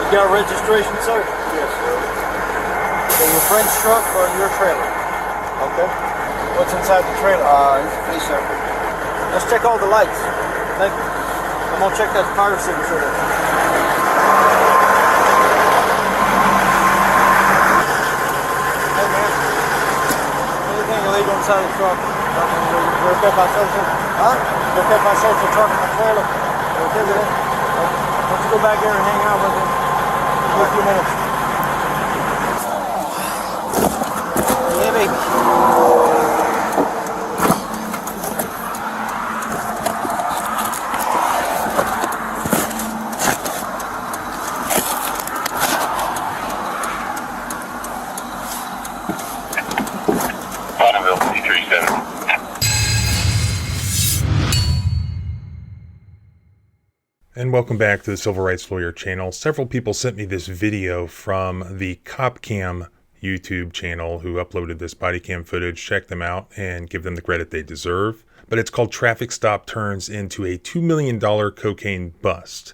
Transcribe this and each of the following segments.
You got registration, sir? Yes, sir. So your friend's truck or your trailer? Okay. What's inside the trailer? It's a sir. Let's check all the lights. Thank you. I'm gonna check that fire signature there. Hey man. Anything illegal inside the truck? You're okay if I search it? Huh? You're okay if I search the truck and the trailer? You're okay with it? Why don't you go back there and hang out with him for a few minutes? Yeah, baby. And welcome back to the Civil Rights Lawyer channel. Several people sent me this video from the CopCam YouTube channel who uploaded this body cam footage. Check them out and give them the credit they deserve. But it's called Traffic Stop Turns into a $2 million Cocaine Bust.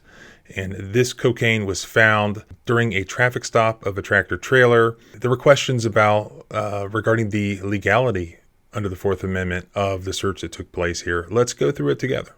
And this cocaine was found during a traffic stop of a tractor trailer. There were questions about regarding the legality under the Fourth Amendment of the search that took place here. Let's go through it together.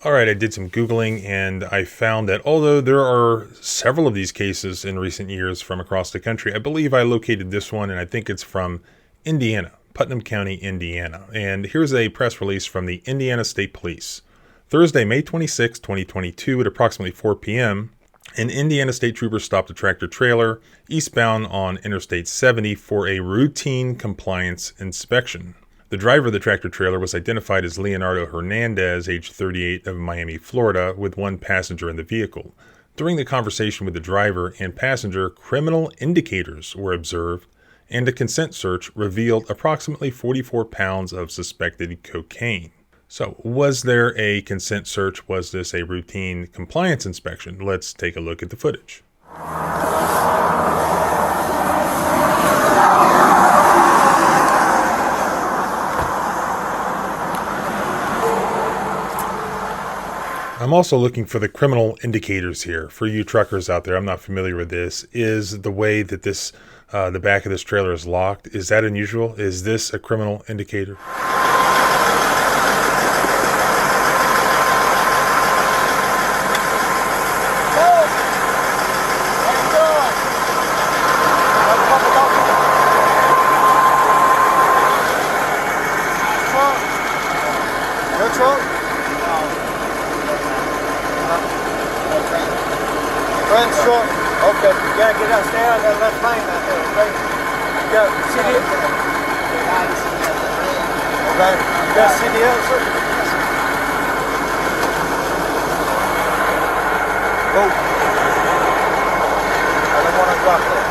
All right, I did some Googling and I found that although there are several of these cases in recent years from across the country, I believe I located this one and I think it's from Indiana, Putnam County, Indiana. And here's a press release from the Indiana State Police. Thursday, May 26, 2022 at approximately 4 p.m., an Indiana state trooper stopped a tractor trailer eastbound on Interstate 70 for a routine compliance inspection. The driver of the tractor trailer was identified as Leonardo Hernandez, age 38, of Miami, Florida, with one passenger in the vehicle. During the conversation with the driver and passenger, criminal indicators were observed, and a consent search revealed approximately 44 pounds of suspected cocaine. So, was there a consent search? Was this a routine compliance inspection? Let's take a look at the footage. I'm also looking for the criminal indicators here. For you truckers out there, I'm not familiar with this. Is the way that this, the back of this trailer is locked, is that unusual? Is this a criminal indicator? Friend's truck. Okay. You gotta get out, stay out of that left lane out there, okay? You got CDL? Okay. You got CDL, sir? Go. I don't want to drop that.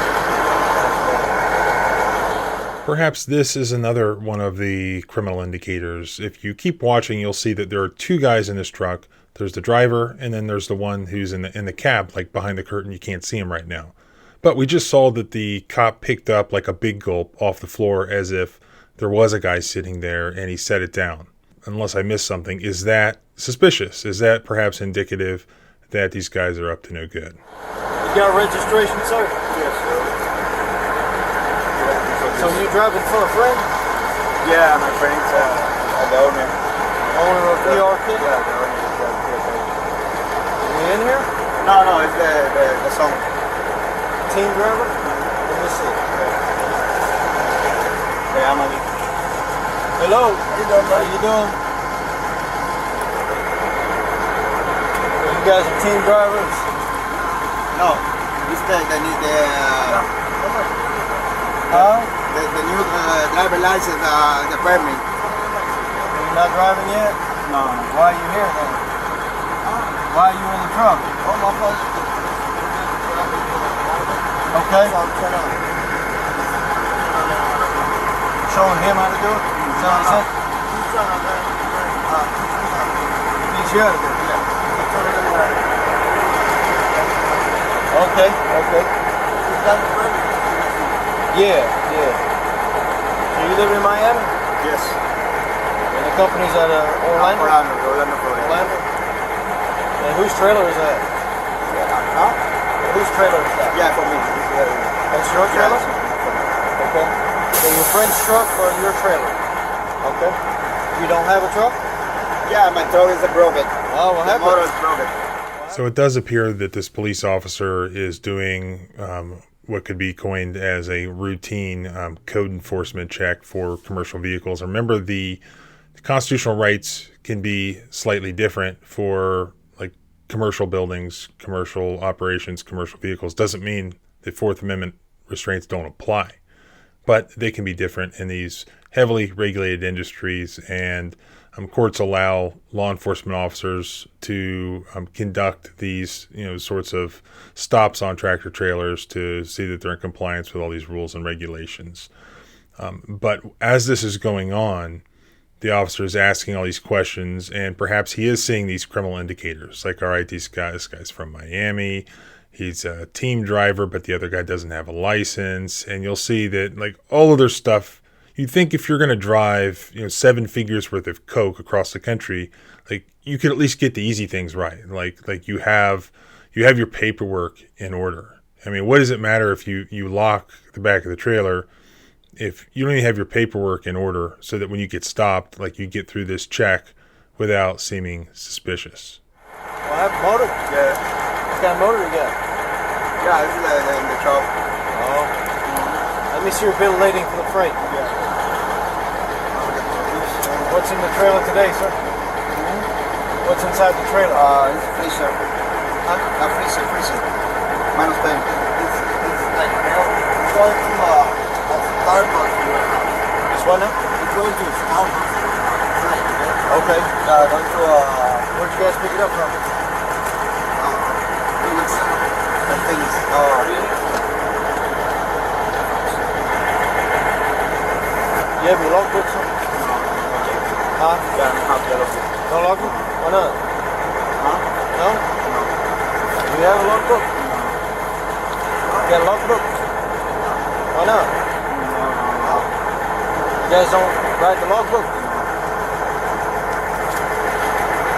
Perhaps this is another one of the criminal indicators. If you keep watching, you'll see that there are two guys in this truck. There's the driver, and then there's the one who's in the cab, like behind the curtain. You can't see him right now. But we just saw that the cop picked up like a big gulp off the floor as if there was a guy sitting there, and he set it down. Unless I missed something. Is that suspicious? Is that perhaps indicative that these guys are up to no good? You got registration, sir? Yes, sir. So you driving for a friend? Yeah, my friend's the owner. Owner of PR Kit? Yeah, the owner. You in here? No, it's the song. Team driver? Let me see. Yeah, I'm Ali. Hello. How you doing? You guys are team drivers? No, it's the new driver license, the permit. You're not driving yet? No. Why are you here then? Why are you in the truck? Oh, my phone. Okay. Showing him how to do it? Is that what he said? He's here to do it. Okay. Yeah. So you live in Miami? Yes. And the company's at Orlando? Orlando, Florida. And whose trailer is that? Huh? Whose trailer is that? Yeah, for me. That's your trailer? Okay. So your friend's truck or your trailer? Okay. You don't have a truck? Yeah, my truck is broken. Oh, what The happened? motor is broken. So it does appear that this police officer is doing what could be coined as a routine code enforcement check for commercial vehicles. Remember, the constitutional rights can be slightly different for like commercial buildings, commercial operations, commercial vehicles. Doesn't mean that Fourth Amendment restraints don't apply, but they can be different in these heavily regulated industries, and courts allow law enforcement officers to conduct these, sorts of stops on tractor trailers to see that they're in compliance with all these rules and regulations. But as this is going on, the officer is asking all these questions, and perhaps he is seeing these criminal indicators, like, all right, this guy's from Miami, he's a team driver, but the other guy doesn't have a license, and you'll see that, like, all of their stuff. You'd think if you're going to drive, 7 figures worth of coke across the country, like, you could at least get the easy things right. Like you have your paperwork in order. I mean, what does it matter if you lock the back of the trailer if you don't even have your paperwork in order, so that when you get stopped, like, you get through this check without seeming suspicious? Well, I have a motor. Yeah. What kind of motor you got? Yeah, this is in the truck. Oh. Let me see your bill of lading for the freight. Yeah. What's in the trailer today, sir? What's inside the trailer? It's freezer. Huh? Freezer. Minus 10. It's like it's going to Starbucks. This one now? It's going to Starbucks. Okay. Going to Where'd you guys pick it up from? Phoenix. Things. Really? You have your logbook, sir? Huh? Yeah, I have the logbook. No logbook? Why not? Huh? No? Do you have a logbook? You got a logbook? Why not? You guys don't write the logbook?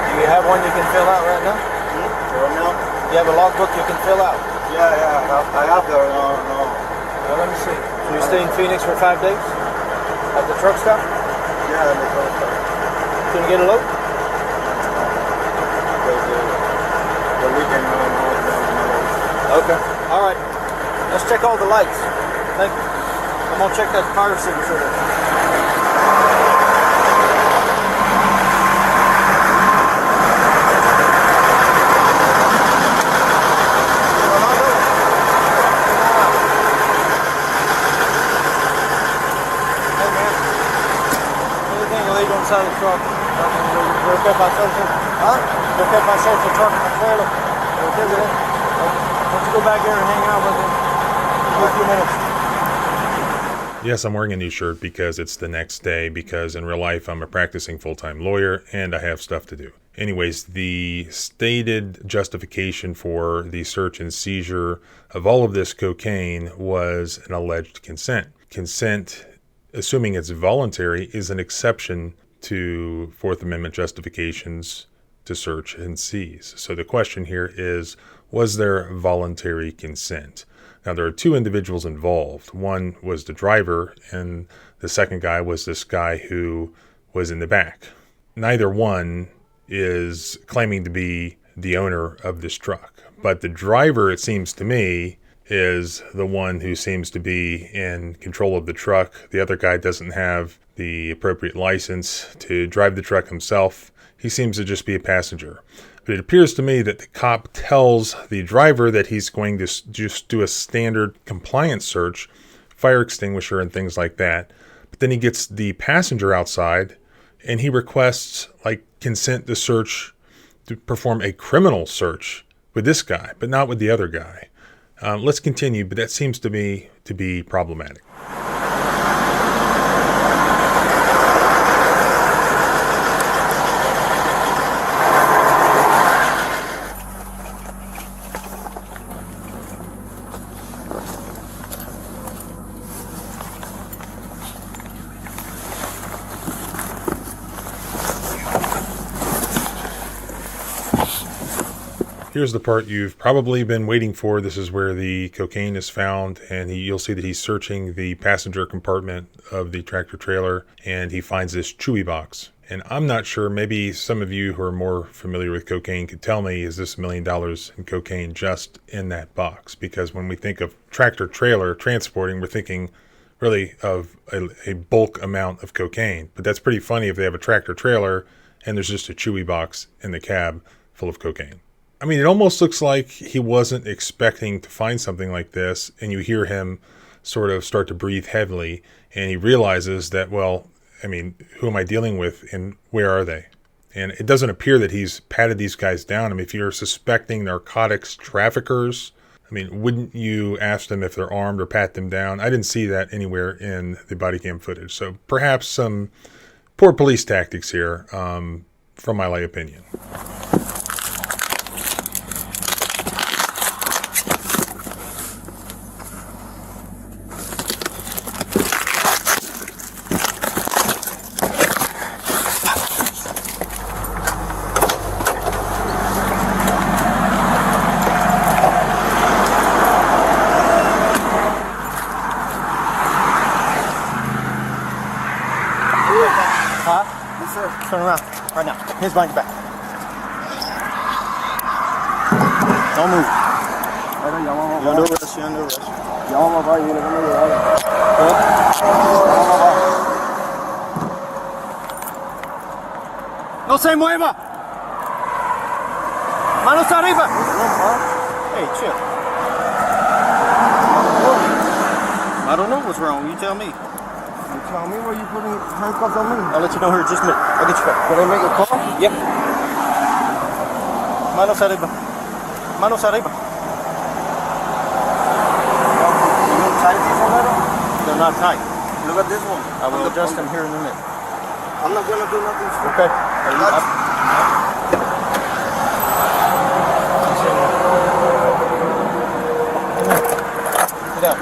Do you have one you can fill out right now? Right now? You have a logbook you can fill out? Yeah, I have the no. Well, let me see. So you stay in Phoenix for 5 days? At the truck stop? Yeah, the truck stop. Can you get a load? The weekend, no. Okay. All right. Let's check all the lights. Thank you. I'm going to check that fire signature there. Inside the truck. You're okay if I search it? Huh? You're okay if I search the truck and the trailer? You're okay with it? Why don't you go back there and hang out with me for a few minutes? Yes, I'm wearing a new shirt because it's the next day, because in real life I'm a practicing full-time lawyer and I have stuff to do. Anyways, the stated justification for the search and seizure of all of this cocaine was an alleged consent. Consent, assuming it's voluntary, is an exception to Fourth Amendment justifications to search and seize. So the question here is, was there voluntary consent? Now, there are 2 individuals involved. One was the driver, and the second guy was this guy who was in the back. Neither one is claiming to be the owner of this truck. But the driver, it seems to me, is the one who seems to be in control of the truck. The other guy doesn't have the appropriate license to drive the truck himself. He seems to just be a passenger. But it appears to me that the cop tells the driver that he's going to just do a standard compliance search, fire extinguisher and things like that. But then he gets the passenger outside and he requests consent to perform a criminal search with this guy, but not with the other guy. Let's continue, but that seems to me to be problematic. Here's the part you've probably been waiting for. This is where the cocaine is found, and you'll see that he's searching the passenger compartment of the tractor trailer, and he finds this chewy box. And I'm not sure, maybe some of you who are more familiar with cocaine could tell me, is this $1 million in cocaine just in that box? Because when we think of tractor trailer transporting, we're thinking really of a bulk amount of cocaine. But that's pretty funny if they have a tractor trailer and there's just a chewy box in the cab full of cocaine. I mean, it almost looks like he wasn't expecting to find something like this, and you hear him sort of start to breathe heavily, and he realizes that, well, I mean, who am I dealing with, and where are they? And it doesn't appear that he's patted these guys down. I mean, if you're suspecting narcotics traffickers, I mean, wouldn't you ask them if they're armed or pat them down? I didn't see that anywhere in the body cam footage. So perhaps some poor police tactics here, from my lay opinion. Huh? Yes, sir. Turn around. Right now. Hands behind your back. Don't move. You're under arrest. You're under arrest. No se mueva. Manos arriba. Hey, chill. I don't know what's wrong. You tell me. You tell me where you putting handcuffs on me. I'll let you know here in just a minute. I'll get you back. Can I make a call? Yep. Manos arriba. Manos arriba. You know tight these already? They're not tight. Look at this one. I will adjust them here in a minute. I'm not gonna do nothing. Okay. Sit down.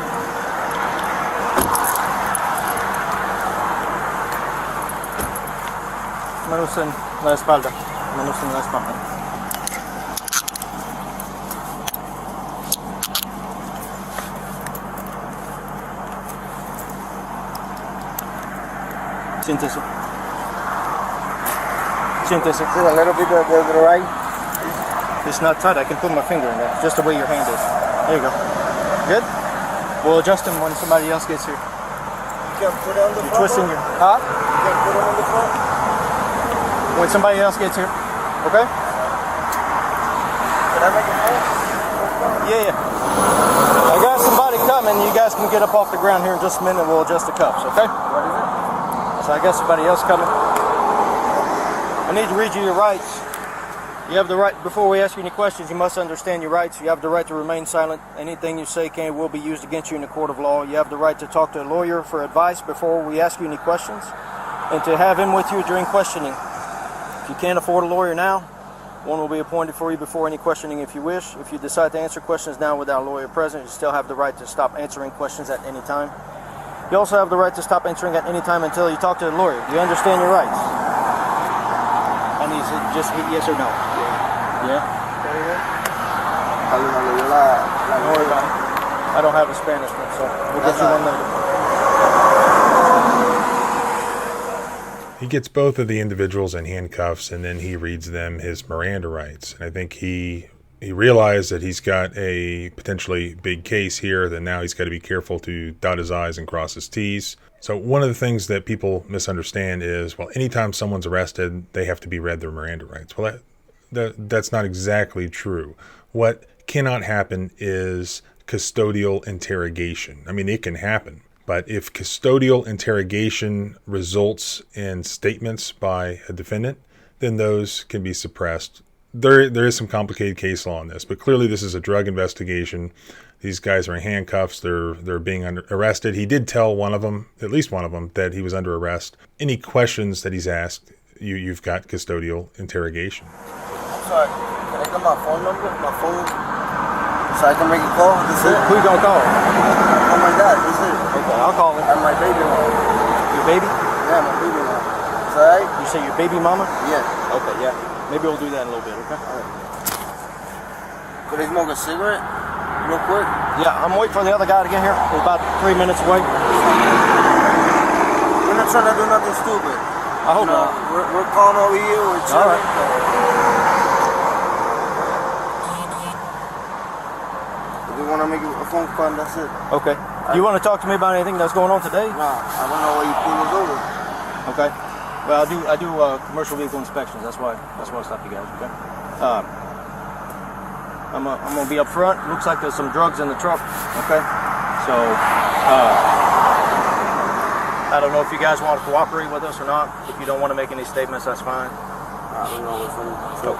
Manos en la espalda. Manos en la espalda. Siéntese. Siéntese. A little bit of the right. It's not tight. I can put my finger in there. Just the way your hand is. There you go. Good? We'll adjust them when somebody else gets here. You can put it on the You're front. twisting your... Huh? You can put it on the front. When somebody else gets here. Okay? Can I make a call? Yeah. I got somebody coming. You guys can get up off the ground here in just a minute. We'll adjust the cuffs, okay? What is it? So I got somebody else coming. I need to read you your rights. You have the right, before we ask you any questions, you must understand your rights. You have the right to remain silent. Anything you say can and will be used against you in a court of law. You have the right to talk to a lawyer for advice before we ask you any questions, and to have him with you during questioning. If you can't afford a lawyer now, one will be appointed for you before any questioning if you wish. If you decide to answer questions now without a lawyer present, you still have the right to stop answering questions at any time. You also have the right to stop answering at any time until you talk to the lawyer. Do you understand your rights? And he's just yes or no. Yeah? Don't worry about it. I don't have a Spanish one, so we'll get you one later. He gets both of the individuals in handcuffs, and then he reads them his Miranda rights. And I think he realized that he's got a potentially big case here, that now he's got to be careful to dot his I's and cross his T's. So one of the things that people misunderstand is, well, anytime someone's arrested, they have to be read their Miranda rights. Well, that's not exactly true. What cannot happen is custodial interrogation. I mean, it can happen. But if custodial interrogation results in statements by a defendant, then those can be suppressed. There is some complicated case law on this, but clearly this is a drug investigation. These guys are in handcuffs. They're being arrested. He did tell one of them, at least one of them, that he was under arrest. Any questions that he's asked, you've got custodial interrogation. Sorry, can I get my phone number? My phone, so I can make a call? This is it? Who you gonna call? Oh my God, this is it. Okay, I'll call him. And my baby mama. Your baby? Yeah, my baby mama. Is that right? You say your baby mama? Yeah. Okay, yeah. Maybe we'll do that in a little bit, okay? All right. Could I smoke a cigarette real quick? Yeah, I'm waiting for the other guy to get here. He's about 3 minutes away. We're not trying to do nothing stupid. I hope not. We're calm over here. We're chilling. All right. We want to make a phone call and that's it. Okay. You want to talk to me about anything that's going on today? Nah, I don't know why you pulled us over. Okay. Well, I do commercial vehicle inspections. That's why I stopped you guys. Okay. I'm gonna be up front. Looks like there's some drugs in the truck. Okay. So I don't know if you guys want to cooperate with us or not. If you don't want to make any statements, that's fine. I don't know what's in the truck.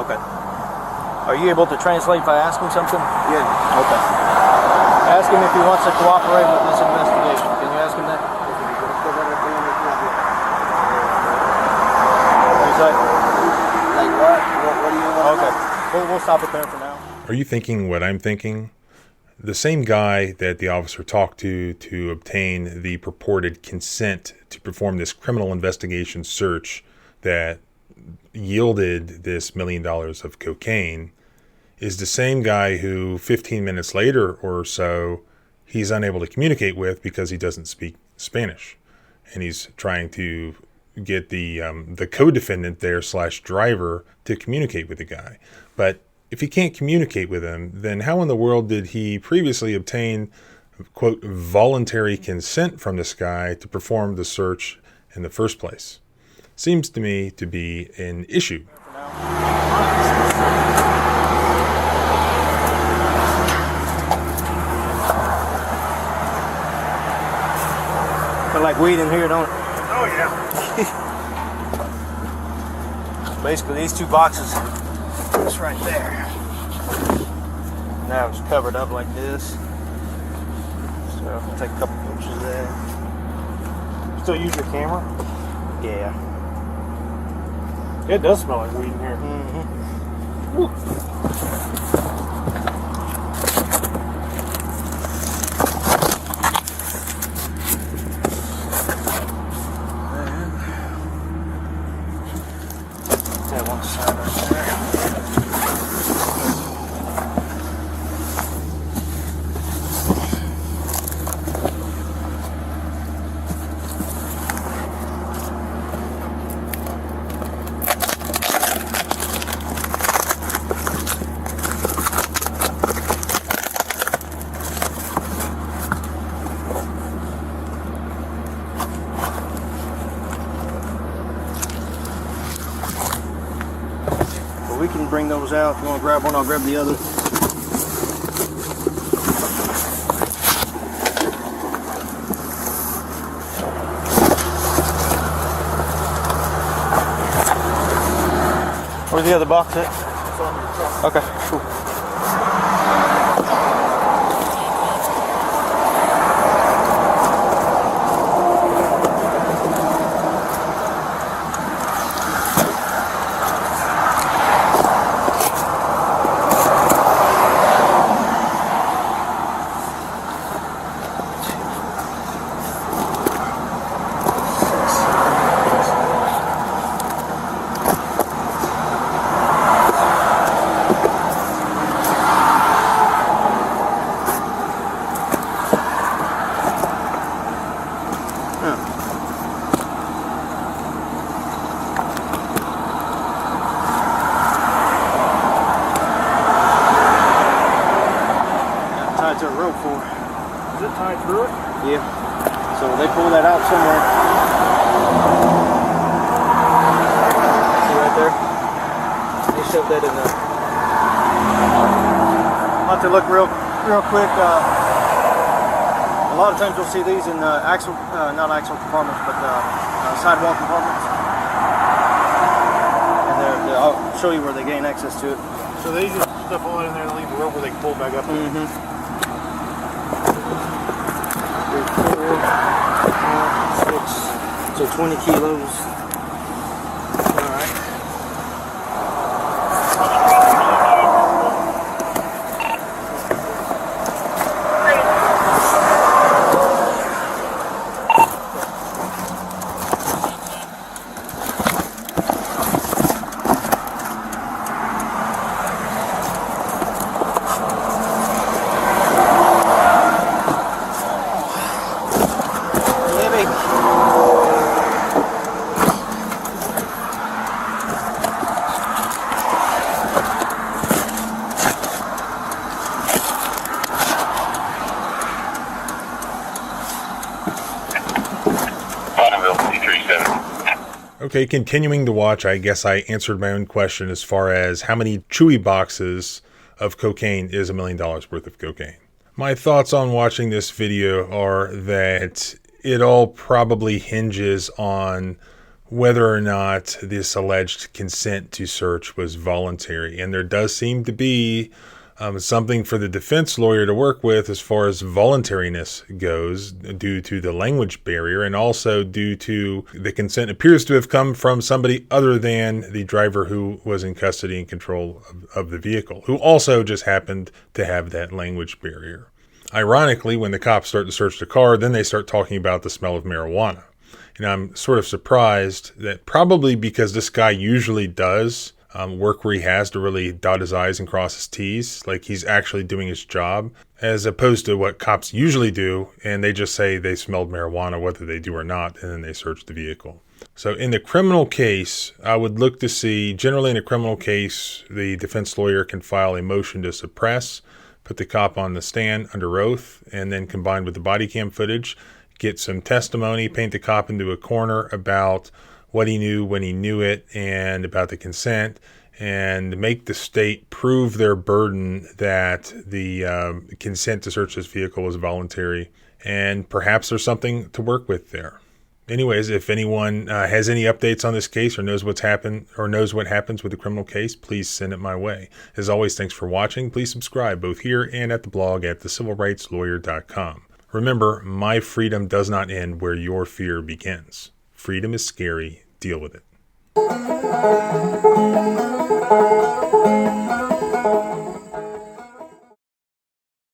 Okay. Are you able to translate if I ask him something? Yeah. Okay. Ask him if he wants to cooperate with this investigation. Can you ask him that? Like what? What do you want? Okay. We'll stop it there for now. Are you thinking what I'm thinking? The same guy that the officer talked to obtain the purported consent to perform this criminal investigation search that yielded this $1 million of cocaine is the same guy who 15 minutes later or so he's unable to communicate with because he doesn't speak Spanish, and he's trying to get the co-defendant there / driver to communicate with the guy. But if he can't communicate with him, then how in the world did he previously obtain, quote, voluntary consent from this guy to perform the search in the first place? Seems to me to be an issue. Feel like weed in here, don't it? Oh yeah. Basically, these two boxes, it's right there. Now it's covered up like this. So I'll take a couple pictures of that. Still use your camera? Yeah. It does smell like weed in here. That one side right there. We can bring those out. If you want to grab one, I'll grab the other. Where's the other box at? Okay, cool. To a rope for. Is it tied through it? Yeah. So they pull that out somewhere. See right there? They shove that in there. I'll have to look real quick. A lot of times you'll see these in not axle compartments, but sidewall compartments. And I'll show you where they gain access to it. So they just stuff all that in there and leave a rope where they can pull back up. So 20 kilos. Alright. Okay, continuing to watch, I guess I answered my own question as far as how many chewy boxes of cocaine is $1 million worth of cocaine. My thoughts on watching this video are that it all probably hinges on whether or not this alleged consent to search was voluntary. And there does seem to be something for the defense lawyer to work with as far as voluntariness goes, due to the language barrier, and also due to the consent appears to have come from somebody other than the driver who was in custody and control of the vehicle, who also just happened to have that language barrier. Ironically, when the cops start to search the car, then they start talking about the smell of marijuana. And I'm sort of surprised that, probably because this guy usually does work where he has to really dot his I's and cross his T's, like he's actually doing his job, as opposed to what cops usually do, and they just say they smelled marijuana, whether they do or not, and then they search the vehicle. So in the criminal case, I would look to see, generally in a criminal case, the defense lawyer can file a motion to suppress, put the cop on the stand under oath, and then combined with the body cam footage, get some testimony, paint the cop into a corner about what he knew when he knew it and about the consent, and make the state prove their burden that the consent to search this vehicle was voluntary, and perhaps there's something to work with there. Anyways, if anyone has any updates on this case or knows what's happened or knows what happens with the criminal case, please send it my way. As always, thanks for watching. Please subscribe both here and at the blog at thecivilrightslawyer.com. Remember, my freedom does not end where your fear begins. Freedom is scary. Deal with it.